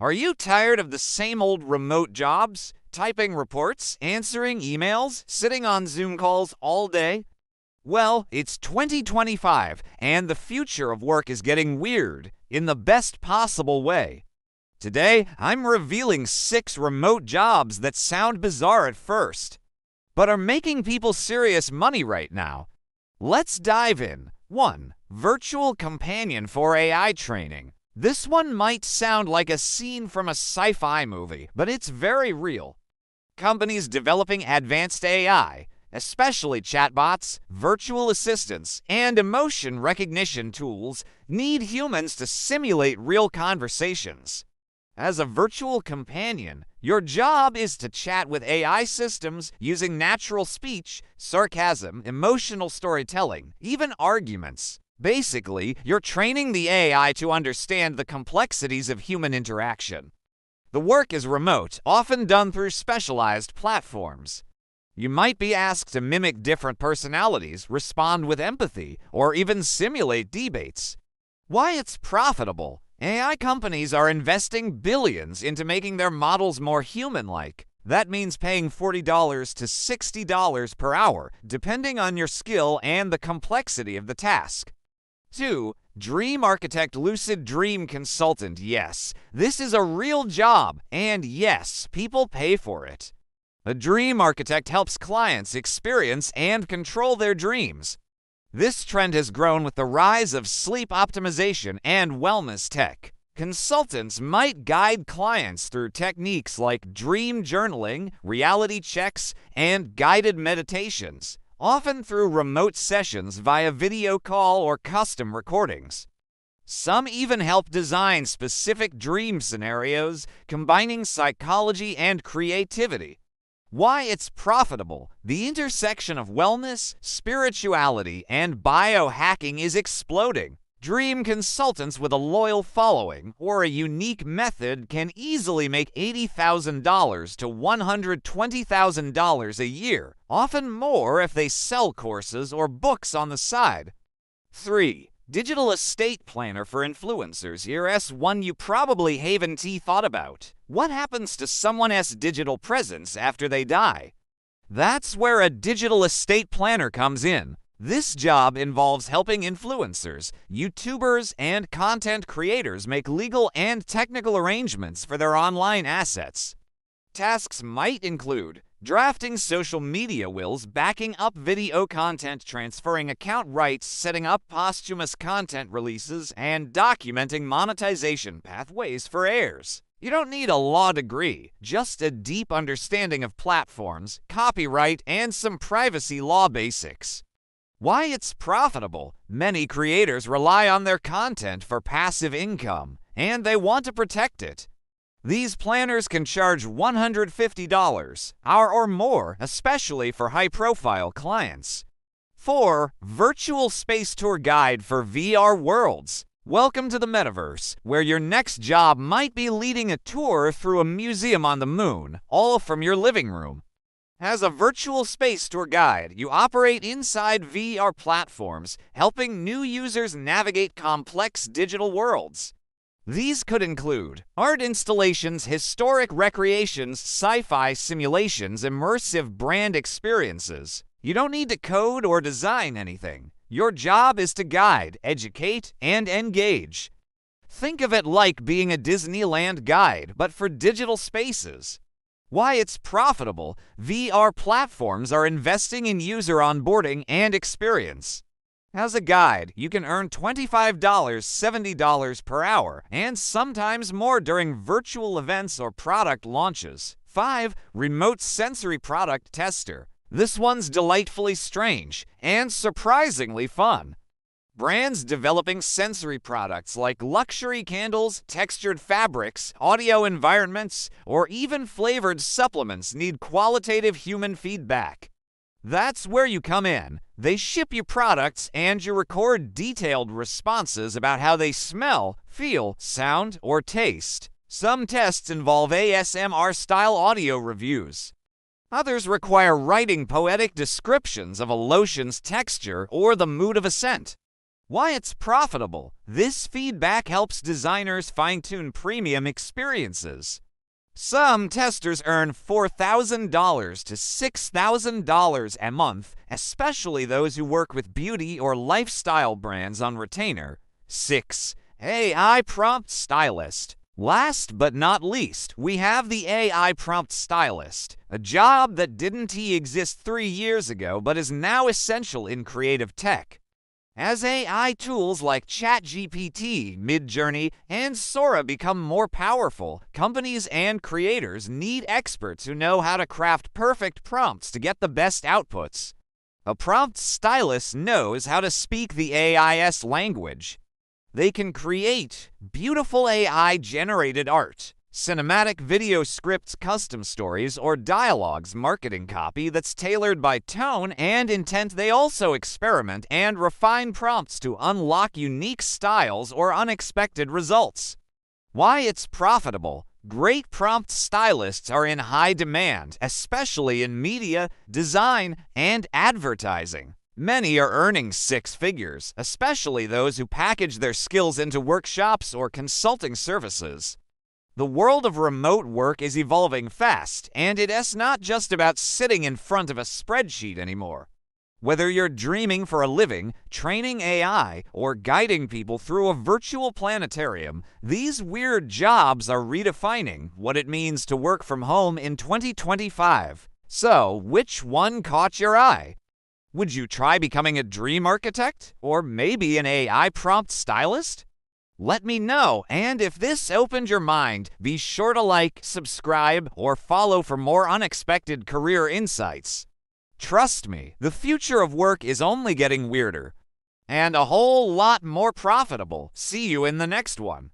Are you tired of the same old remote jobs? Typing reports, answering emails, sitting on Zoom calls all day? Well, it's 2025, and the future of work is getting weird in the best possible way. Today, I'm revealing 6 remote jobs that sound bizarre at first, but are making people serious money right now. Let's dive in. 1. Virtual companion for AI training. This one might sound like a scene from a sci-fi movie, but it's very real. Companies developing advanced AI, especially chatbots, virtual assistants, and emotion recognition tools, need humans to simulate real conversations. As a virtual companion, your job is to chat with AI systems using natural speech, sarcasm, emotional storytelling, even arguments. Basically, you're training the AI to understand the complexities of human interaction. The work is remote, often done through specialized platforms. You might be asked to mimic different personalities, respond with empathy, or even simulate debates. Why it's profitable? AI companies are investing billions into making their models more human-like. That means paying $40 to $60 per hour, depending on your skill and the complexity of the task. 2. Dream Architect Lucid Dream Consultant. Yes, this is a real job, and yes, people pay for it. A dream architect helps clients experience and control their dreams. This trend has grown with the rise of sleep optimization and wellness tech. Consultants might guide clients through techniques like dream journaling, reality checks, and guided meditations, often through remote sessions via video call or custom recordings. Some even help design specific dream scenarios, combining psychology and creativity. Why it's profitable? The intersection of wellness, spirituality, and biohacking is exploding. Dream consultants with a loyal following or a unique method can easily make $80,000 to $120,000 a year, often more if they sell courses or books on the side. 3. Digital estate planner for influencers. Here's one you probably haven't thought about. What happens to someone's digital presence after they die? That's where a digital estate planner comes in. This job involves helping influencers, YouTubers, and content creators make legal and technical arrangements for their online assets. Tasks might include drafting social media wills, backing up video content, transferring account rights, setting up posthumous content releases, and documenting monetization pathways for heirs. You don't need a law degree, just a deep understanding of platforms, copyright, and some privacy law basics. Why it's profitable? Many creators rely on their content for passive income, and they want to protect it. These planners can charge $150 hour or more, especially for high-profile clients. 4. Virtual Space Tour Guide for VR Worlds. Welcome to the metaverse, where your next job might be leading a tour through a museum on the moon, all from your living room. As a virtual space tour guide, you operate inside VR platforms, helping new users navigate complex digital worlds. These could include art installations, historic recreations, sci-fi simulations, immersive brand experiences. You don't need to code or design anything. Your job is to guide, educate, and engage. Think of it like being a Disneyland guide, but for digital spaces. Why it's profitable? VR platforms are investing in user onboarding and experience. As a guide, you can earn $25, $70 per hour, and sometimes more during virtual events or product launches. 5. Remote sensory product tester. This one's delightfully strange and surprisingly fun. Brands developing sensory products like luxury candles, textured fabrics, audio environments, or even flavored supplements need qualitative human feedback. That's where you come in. They ship you products and you record detailed responses about how they smell, feel, sound, or taste. Some tests involve ASMR-style audio reviews. Others require writing poetic descriptions of a lotion's texture or the mood of a scent. Why it's profitable. This feedback helps designers fine-tune premium experiences. Some testers earn $4,000 to $6,000 a month, especially those who work with beauty or lifestyle brands on retainer. 6. AI Prompt Stylist. Last but not least, we have the AI Prompt Stylist, a job that didn't exist 3 years ago but is now essential in creative tech. As AI tools like ChatGPT, Midjourney, and Sora become more powerful, companies and creators need experts who know how to craft perfect prompts to get the best outputs. A prompt stylist knows how to speak the AI's language. They can create beautiful AI-generated art, cinematic video scripts, custom stories, or dialogues marketing copy that's tailored by tone and intent. They also experiment and refine prompts to unlock unique styles or unexpected results. Why it's profitable. Great prompt stylists are in high demand, especially in media, design, and advertising. Many are earning 6 figures, especially those who package their skills into workshops or consulting services. The world of remote work is evolving fast, and it's not just about sitting in front of a spreadsheet anymore. Whether you're dreaming for a living, training AI, or guiding people through a virtual planetarium, these weird jobs are redefining what it means to work from home in 2025. So, which one caught your eye? Would you try becoming a dream architect? Or maybe an AI prompt stylist? Let me know, and if this opened your mind, be sure to like, subscribe, or follow for more unexpected career insights. Trust me, the future of work is only getting weirder, and a whole lot more profitable. See you in the next one.